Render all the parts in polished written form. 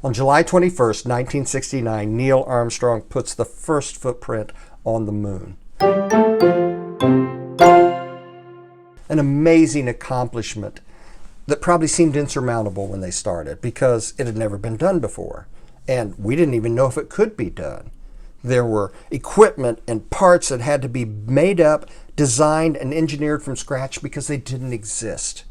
On July 21st, 1969, Neil Armstrong puts the first footprint on the moon. An amazing accomplishment that probably seemed insurmountable when they started because it had never been done before. And we didn't even know if it could be done. There were equipment and parts that had to be made up, designed, and engineered from scratch because they didn't exist.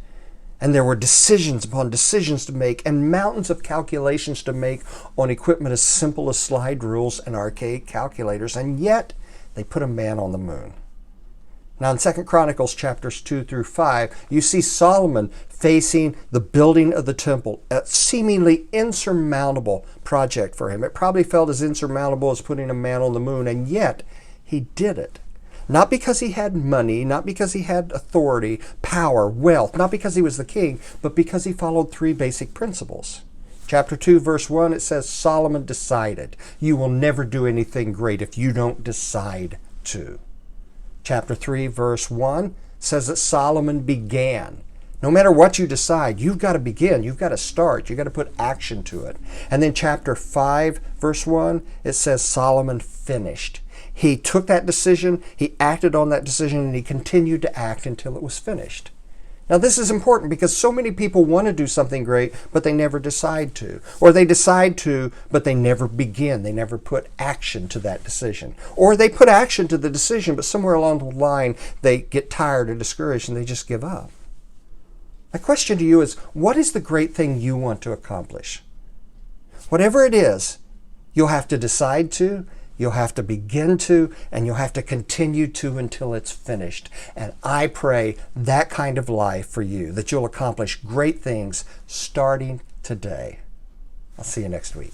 And there were decisions upon decisions to make and mountains of calculations to make on equipment as simple as slide rules and archaic calculators. And yet, they put a man on the moon. Now in 2 Chronicles chapters 2 through 5, you see Solomon facing the building of the temple, a seemingly insurmountable project for him. It probably felt as insurmountable as putting a man on the moon, and yet he did it. Not because he had money, not because he had authority, power, wealth, not because he was the king, but because he followed three basic principles. Chapter 2, verse 1, it says, Solomon decided. You will never do anything great if you don't decide to. Chapter 3, verse 1 says that Solomon began. No matter what you decide, you've got to begin. You've got to start. You've got to put action to it. And then chapter 5, verse 1, it says Solomon finished. He took that decision, he acted on that decision, and he continued to act until it was finished. Now this is important because so many people want to do something great, but they never decide to. Or they decide to, but they never begin. They never put action to that decision. Or they put action to the decision, but somewhere along the line they get tired or discouraged and they just give up. My question to you is, what is the great thing you want to accomplish? Whatever it is, you'll have to decide to, you'll have to begin to, and you'll have to continue to until it's finished. And I pray that kind of life for you, that you'll accomplish great things starting today. I'll see you next week.